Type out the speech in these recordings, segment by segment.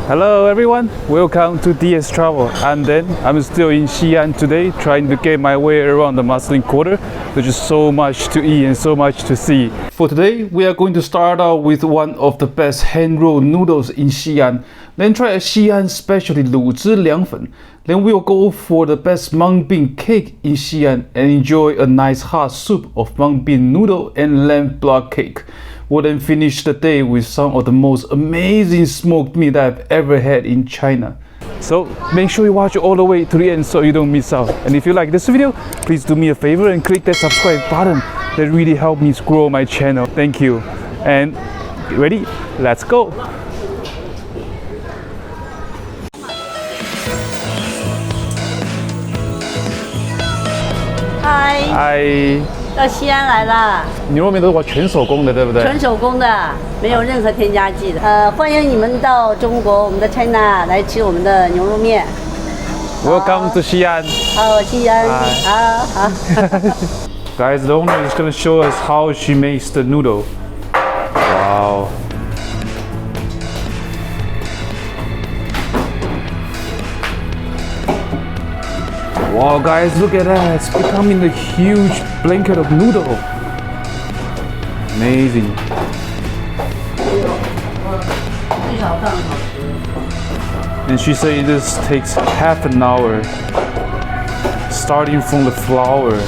Hello everyone, welcome to DS Travel. And then I'm still in Xi'an today, trying to get my way around the Muslim Quarter. There's just so much to eat and so much to see. For today, we are going to start out with one of the best hand-rolled noodles in Xi'an. Then try a Xi'an specialty 卤汁凉粉. Then we'll go for the best mung bean cake in Xi'an and enjoy a nice hot soup of mung bean noodle and lamb block cake. We'll then finish the day with some of the most amazing smoked meat I've ever had in China. So make sure you watch all the way to the end so you don't miss out. And if you like this video, please do me a favor and click that subscribe button. That really helps me grow my channel. Thank you. And ready? Let's go. Hi. 到西安来了，牛肉面都是全手工的，对不对？全手工的，没有任何添加剂的。欢迎你们到中国，我们的 China 来吃我们的牛肉面。Welcome to Xi'an. 好，西安，好。Guys, the owner is going to show us how she makes the noodle. Wow. Wow, guys, look at that. It's becoming a huge blanket of noodle. Amazing. And she said this takes half an hour, starting from the flour.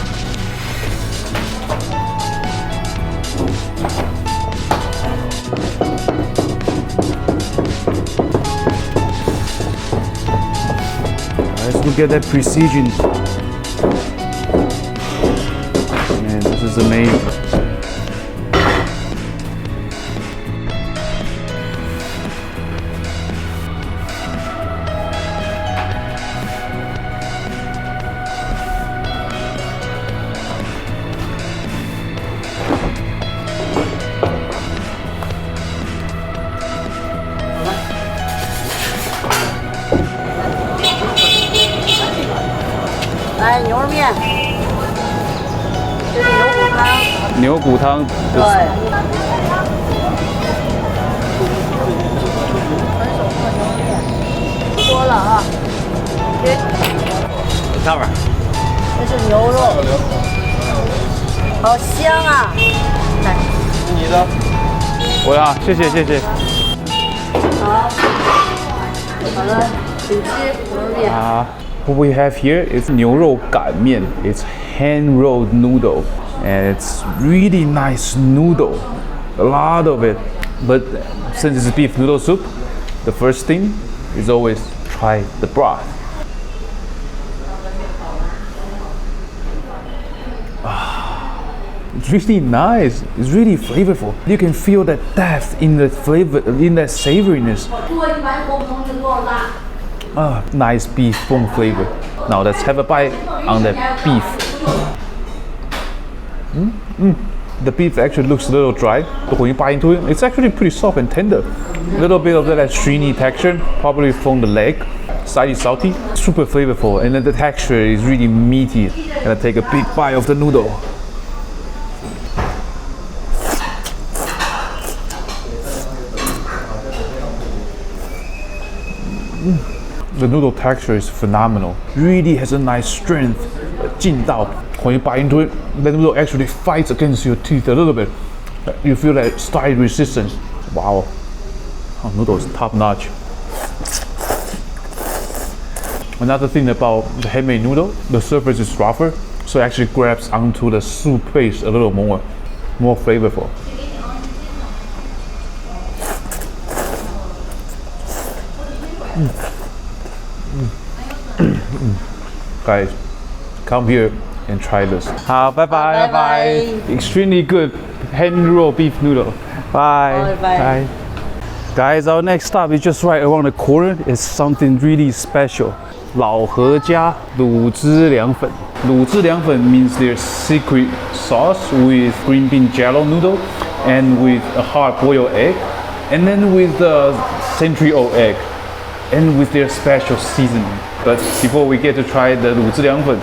Look at that precision. Man, this is amazing.牛肉面，这是牛骨汤。牛骨汤。对。多了啊。上面。这是牛肉，好香啊！来，你的。我的，谢谢。好，好了，请吃牛肉面。What we have here is 牛肉擀面. It's hand-rolled noodle, and it's really nice noodle. A lot of it. But since it's beef noodle soup, the first thing is always try the broth. It's really nice. It's really flavorful. You can feel that depth in the flavor, in that savoriness. Nice beef bone flavor. Now let's have a bite on the beef. The beef actually looks a little dry, but when you bite into it, it's actually pretty soft and tender. A little bit of that stringy texture, probably from the leg. Slightly salty, super flavorful, and then the texture is really meaty. Gonna take a big bite of the noodle. The noodle texture is phenomenal. Really has a nice strength. 劲道. When you bite into it, the noodle actually fights against your teeth a little bit. You feel that slight resistance. Wow. Noodle is top notch. Another thing about the handmade noodle, the surface is rougher, so it actually grabs onto the soup base a little more flavorful. Guys, come here and try this. Bye bye. Extremely good hand-rolled beef noodle. Bye. Guys, our next stop is just right around the corner. It's something really special. 老何家卤汁凉粉. 卤汁凉粉 means there's secret sauce with green bean jello noodle and with a hard-boiled egg, and then with the century-old egg, and with their special seasoning. But before we get to try the 卤汁凉粉,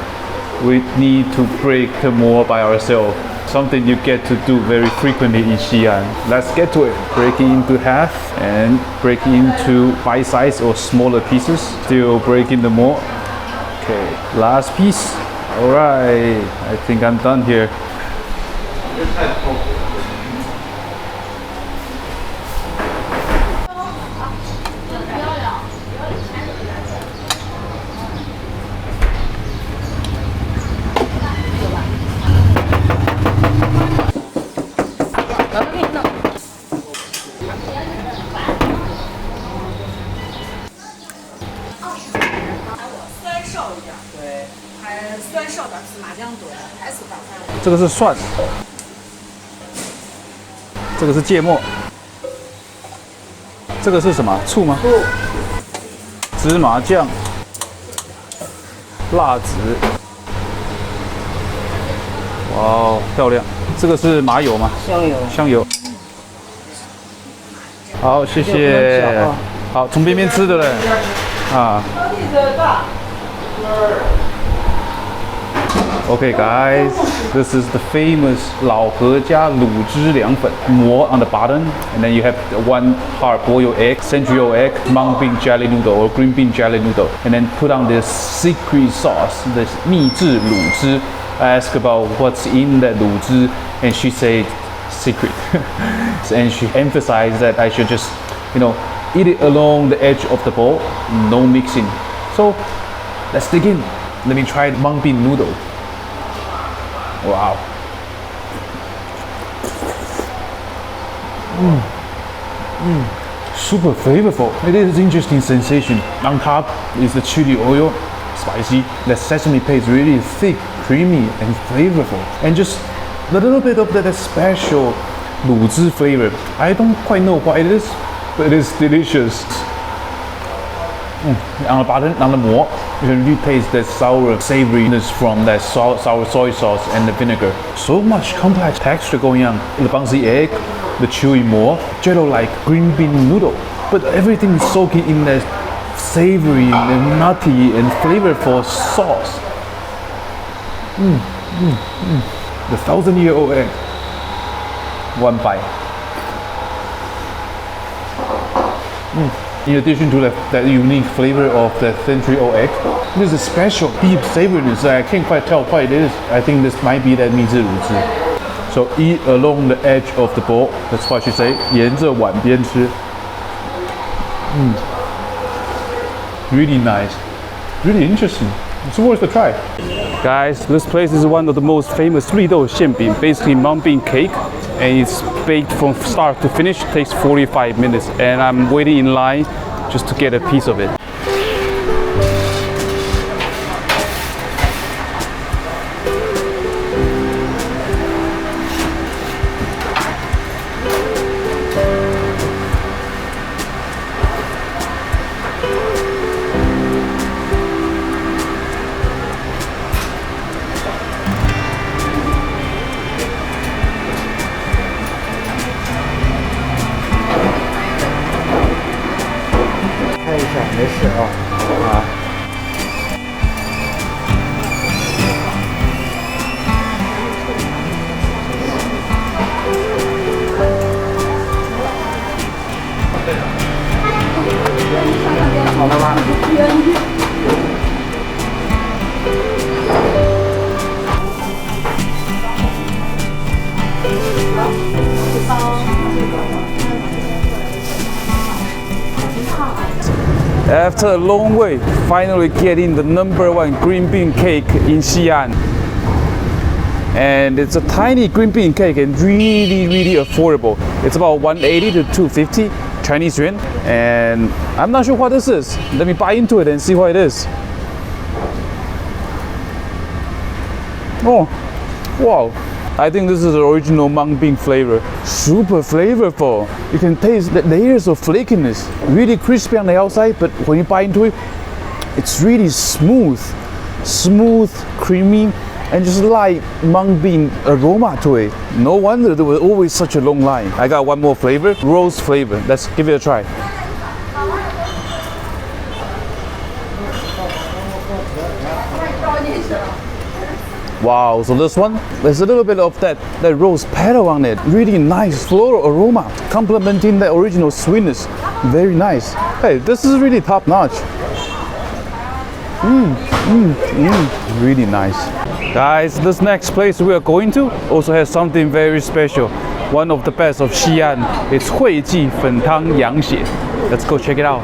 we need to break the mold by ourselves. something you get to do very frequently in Xi'an. Let's get to it. Break it into half and break it into bite-sized or smaller pieces. Still breaking the more. Okay, last piece. All right, I think I'm done here.这个是蒜，这个是芥末，这个是什么？醋吗？芝麻酱，辣子，哇哦，漂亮！这个是麻油吗？香油。香油。好，谢谢。好，从边边吃的嘞。啊。Okay, guys, this is the famous 老何家卤汁凉粉 more on the bottom, and then you have one hard-boiled egg, century-old egg, mung bean jelly noodle or green bean jelly noodle, and then put on this secret sauce, this 秘制卤汁. I asked about what's in that 卤汁, and she said secret, and she emphasized that I should just, eat it along the edge of the bowl, no mixing. So let's dig in. Let me try the mung bean noodle. Wow. Super flavorful. It is interesting sensation. On top is the chili oil, spicy. The sesame paste really thick, creamy, and flavorful. And just a little bit of that special 卤汁 flavor. I don't quite know what it is, but it is delicious. On the bottom, on the more, you can really taste that sour savoriness from that sour soy sauce and the vinegar. So much complex texture going on. The bouncy egg, the chewy more, jello-like green bean noodle. But everything is soaking in that savory and nutty and flavorful sauce. The 1,000-year-old egg. One bite. In addition to that unique flavor of the century-old egg, there's a special deep savoriness that I can't quite tell what it is. I think this might be that 秘制卤汁. So eat along the edge of the bowl. That's what she say. 沿着碗边吃. Really nice. Really interesting. It's worth a try. Guys, this place is one of the most famous 绿豆馅饼, basically mung bean cake, and it's baked from start to finish. It takes 45 minutes, and I'm waiting in line just to get a piece of it. After a long wait, finally getting the #1 green bean cake in Xi'an. And it's a tiny green bean cake and really affordable. It's about 180 to 250 Chinese yuan. And I'm not sure what this is. Let me bite into it and see what it is. Oh, wow. I think this is the original mung bean flavor. Super flavorful. You can taste the layers of flakiness. Really crispy on the outside, but when you bite into it, it's really smooth. Smooth, creamy, and just like mung bean aroma to it. No wonder there was always such a long line. I got one more flavor, rose flavor. Let's give it a try. Wow, so this one, there's a little bit of that rose petal on it. Really nice floral aroma, complementing the original sweetness. Very nice. Hey, this is really top notch. Really nice. Guys, this next place we are going to also has something very special. One of the best of Xi'an. It's 惠记粉汤羊血. Let's go check it out.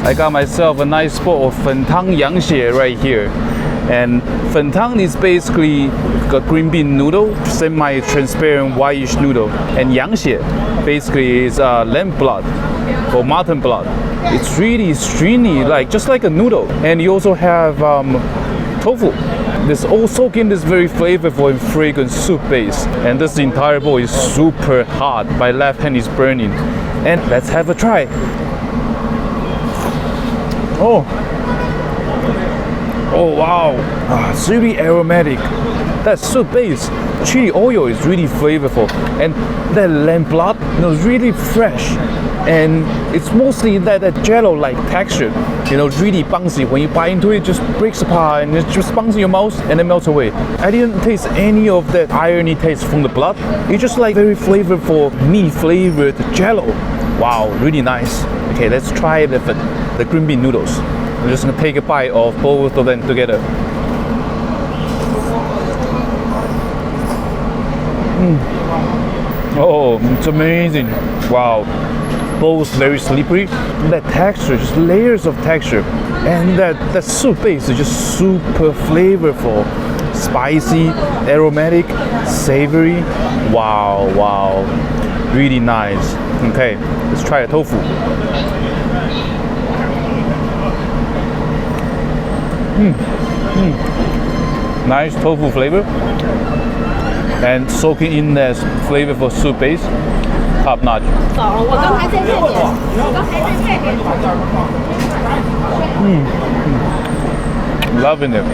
I got myself a nice bowl of 粉汤羊血 right here. And 粉汤 is basically a green bean noodle, semi-transparent whitish noodle. And 羊血 basically is lamb blood or mutton blood. It's really stringy, like just like a noodle. And you also have tofu. This all soaked in this very flavorful and fragrant soup base. And this entire bowl is super hot. My left hand is burning. And let's have a try. Oh wow, it's really aromatic. That soup base, chili oil is really flavorful, and that lamb blood, is really fresh, and it's mostly that jello-like texture. It's really bouncy. When you bite into it, it just breaks apart and it just bounces in your mouth and then melts away. I didn't taste any of that irony taste from the blood. It's just like very flavorful, meat-flavored jello. Wow, really nice. Okay, let's try the green bean noodles. I'm just gonna take a bite of both of them together. Oh, it's amazing. Wow. Both very slippery. That texture, just layers of texture. And that soup base is just super flavorful. Spicy, aromatic, savory. Wow. Really nice. Okay, let's try the tofu. Nice tofu flavor and soaking in that flavorful soup base, top notch. Loving it.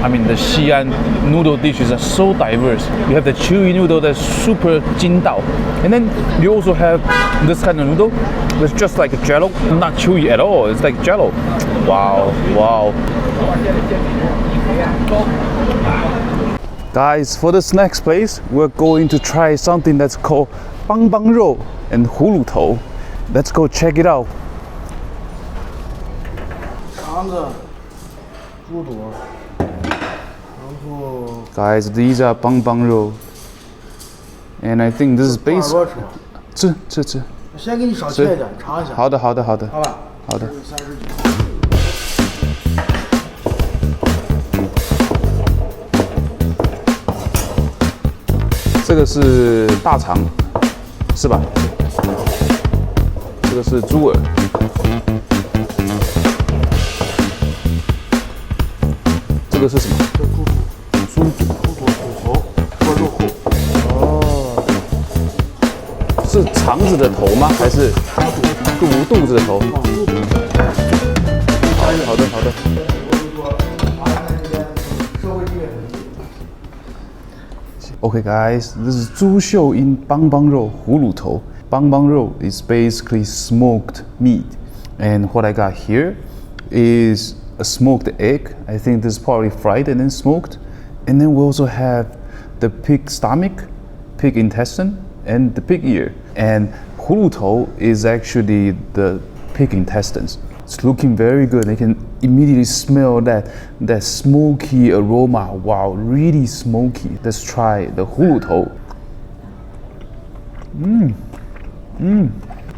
I mean, the Xi'an noodle dishes are so diverse. You have the chewy noodle that's super 筋道, and then you also have this kind of noodle that's just like a jello, not chewy at all. It's like jello. Wow. Guys, for this next place, we're going to try something that's called 棒棒肉 and 葫芦头. Let's go check it out. 肠子、猪肚。 Guys, these are 棒棒肉 and I think this is based. 吃。先给你少切一点，尝一下。好的。好吧。好的。 这个是大肠，是吧？这个是猪耳。这个是什么？猪头，做肉后。哦，是肠子的头吗？还是肚子的头？好的。 Okay guys, this is 猪袖in 棒棒肉葫芦头. 棒棒肉 is basically smoked meat. And what I got here is a smoked egg. I think this is probably fried and then smoked. And then we also have the pig stomach, pig intestine, and the pig ear. And 葫芦头 is actually the pig intestines. It's looking very good. I can immediately smell that smoky aroma. Wow, really smoky. Let's try the 葫芦头.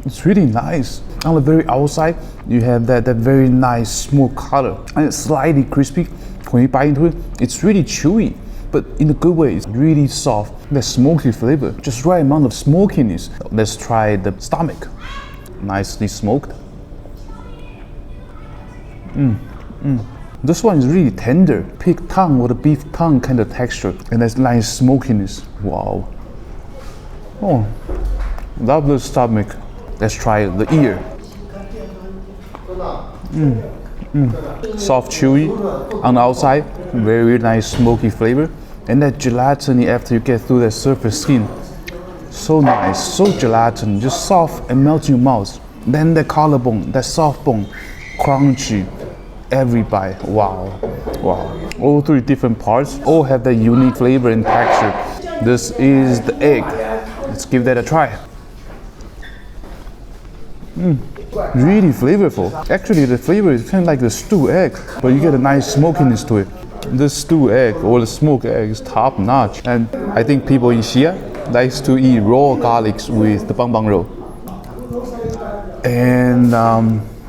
It's really nice. On the very outside, you have that very nice smoke color, and it's slightly crispy. When you bite into it, it's really chewy, but in a good way. It's really soft. That smoky flavor, just right amount of smokiness. Let's try the stomach. nicely smoked. This one is really tender, pig tongue or the beef tongue kind of texture, and there's nice smokiness. Wow. Oh, love the stomach. Let's try the ear. Soft, chewy on the outside, very nice smoky flavor, and that gelatiny after you get through that surface skin. So nice, so gelatin, just soft and melt in your mouth. Then the collarbone, that soft bone, crunchy. Every bite, wow, wow. All three different parts all have that unique flavor and texture. This is the egg. Let's give that a try. Really flavorful. Actually, the flavor is kind of like the stew egg, but you get a nice smokiness to it. This stew egg or the smoked egg is top notch. And I think people in Xi'an likes to eat raw garlics with the bang bang roll. And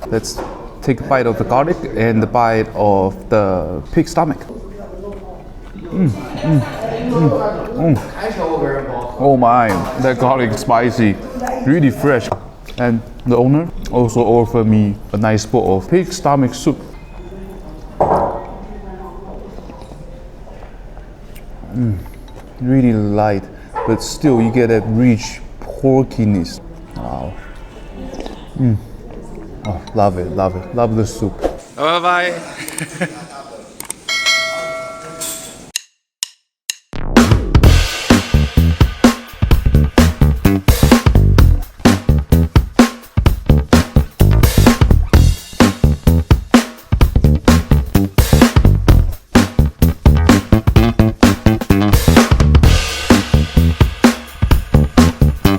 let's take a bite of the garlic and the bite of the pig stomach. Oh my, that garlic is spicy, really fresh. And the owner also offered me a nice bowl of pig stomach soup. Really light, but still you get that rich porkiness. Wow. Oh, love it, love it, love the soup. Bye bye.